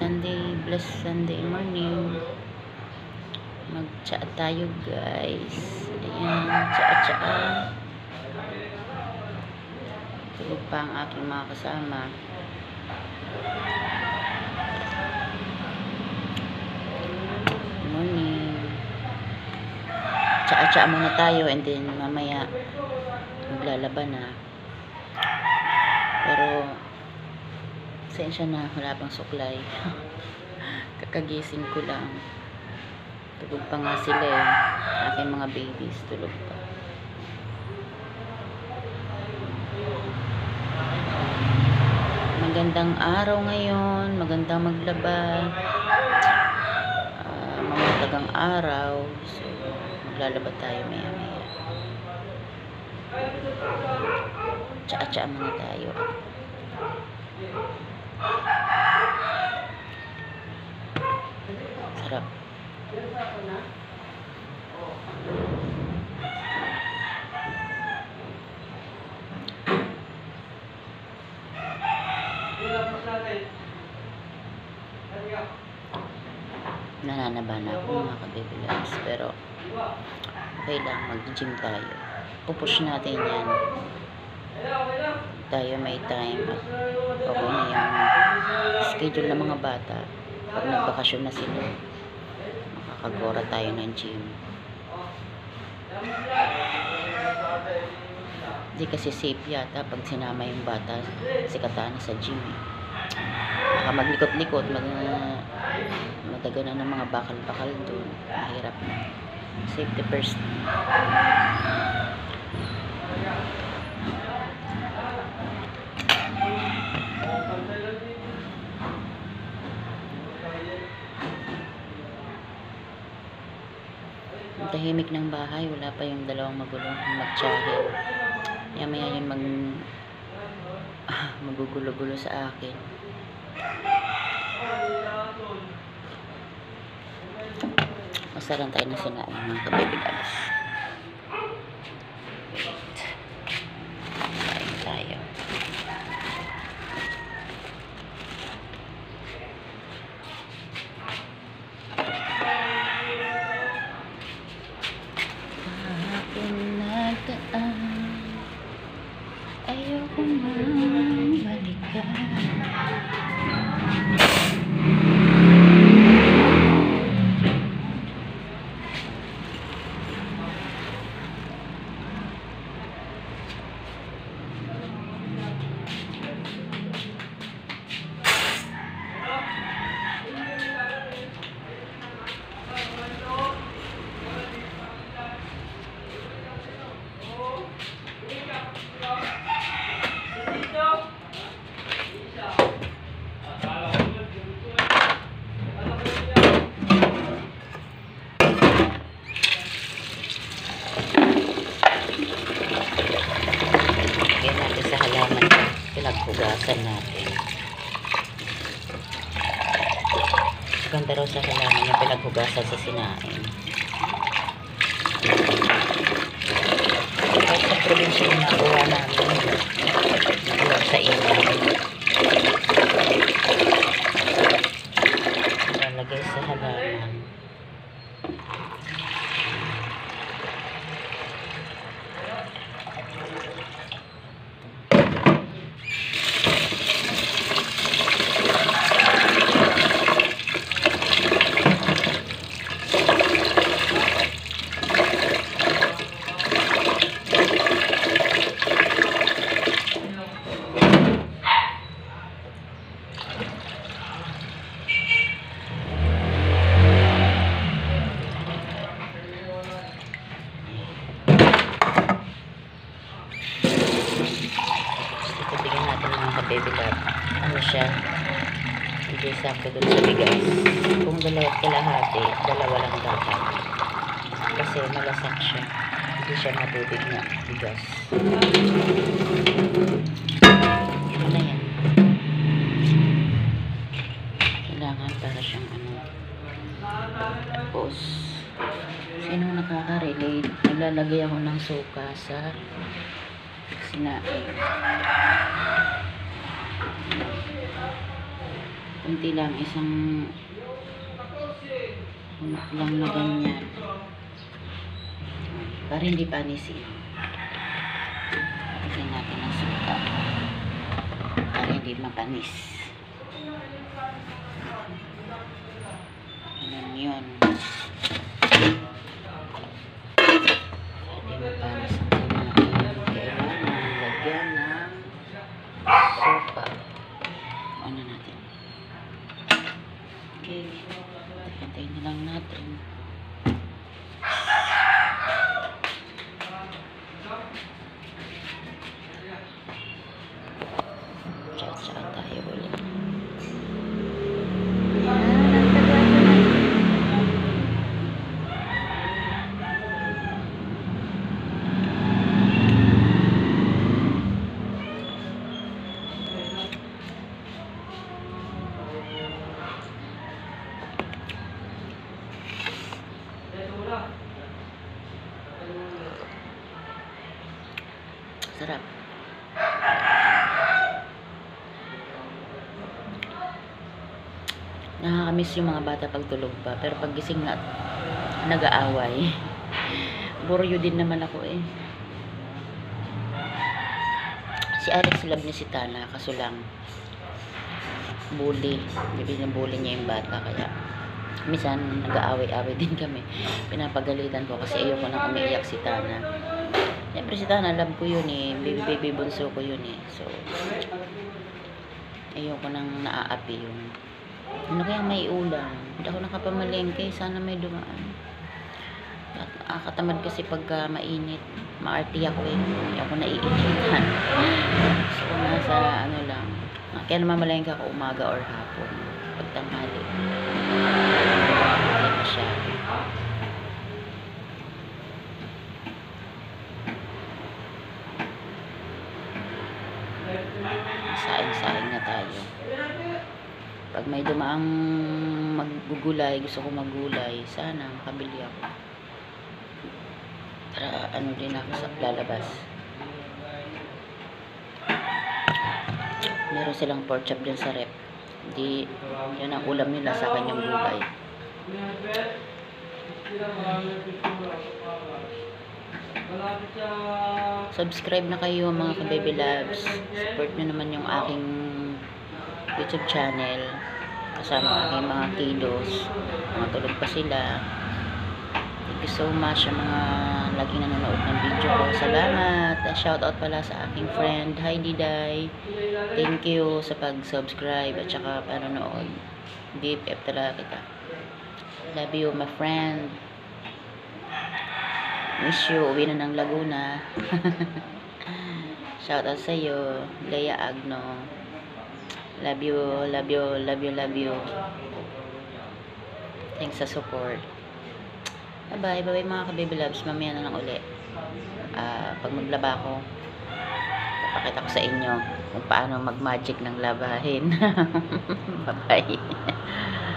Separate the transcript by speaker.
Speaker 1: Blessed Sunday morning. Mag-chat tayo, guys. Ayan, chat. Tulog pa ang aking mga kasama. Good morning. Chat muna tayo and then mamaya maglalaban na. Pero sensya na, wala pang suklay. Kakagising ko lang. Tulog pa nga sila eh. Aking mga babies, tulog pa. Magandang araw ngayon. Magandang maglaba. Mamatagang araw. So, maglalaba tayo maya. Tsa muna tayo. Sarap. Nananaba na ako mga ka-baby loves, pero okay lang, mag-gym tayo. Pupush natin yan. Tayo may time at okay na yung schedule ng mga bata. Pag nagbakasyon na sila, makakagora tayo ng gym. Di kasi safe yata pag sinama yung bata si Katana sa gym eh. Baka maglikot-likot, madaganan ng mga bakal-bakal doon. Mahirap na. Safety first. Tahimik ng bahay, wala pa yung dalawang magulong magtsahe. Maya yun magugulo-gulo sa akin. Masalan tayo na sinain ng ka-baby loves. Kain tayo. Ayoko nang balikan. Pinaghugasan natin. Ganda raw sa halaman yung pinaghugasan sa sinain. Kahit sa probinsya yung nakuha namin, nakuha sa ilan. Nalagay sa halaman. Baby love, ano siya, hindi sakto dun sa bigas. Kung dalawat kalahati, dalawa lang dapat kasi malasak siya, hindi siya matubig na bigas. Ano yan, kailangan para siyang ano. Tapos sino nakaka-relate, naglalagay ako ng suka sa sinain. Kunti lang, isang hunok lang na ganyan. Para hindi panisin. Lagyan natin ng suka. Para hindi mapanis. Ganun yun. Hindi mapanis ang kailangan. Kailangan lagyan ng suka. Ano natin? Okay. Hintayin na lang natin. Tsaka tayo ulit. Sarap. Nakakamiss yung mga bata pag tulog pa. Pero pag gising na, nag-aaway. Buryo din naman ako eh. Si Alex love niya si Tana. Kaso lang, bully. Binubully niya yung bata. Kaya, minsan, nag-aaway-aaway din kami. Pinapagalitan ko kasi ayoko nang umiiyak si Tana. Siyempre si Tana, love ko yun eh. Baby bunso ko yun eh. So, ayoko nang naaapi yun. Ano kaya may ulam? Hindi ako nakapamalengke. Sana may dumaan. Nakakatamad kasi pagka mainit. Maarti ako eh. Hindi ako naiinitan. So, nasa ano lang. Kaya namamalengke ako umaga or hapon. Pagtanghali. Hindi masyado. Saing-saing na tayo. Pag may dumaang maggugulay, gusto ko maggulay, sana makabili ako. Para ano din ako sa lalabas. Meron silang pork chop din sa rep. Hindi, yan ang ulam nila sa kanyang gulay. Subscribe na kayo mga ka-baby loves. Support nyo naman yung aking YouTube channel. Kasama ang aking mga kiddos. Mga tulog pa sila. Thank you so much sa mga laging nanonood ng video ko. Salamat. Shoutout pala sa aking friend Heidi Day. Thank you sa pag-subscribe at saka panonood. BFF talaga kita. Love you my friend. Miss you. Uwi na ng Laguna. Shoutout sa iyo, Leia Agno. Love you, love you, love you, love you. Thanks sa support. Bye-bye, bye-bye mga ka-baby loves. Mamaya na lang uli. Pag maglaba ko, papakita ko sa inyo kung paano mag-magic ng labahin. Bye-bye.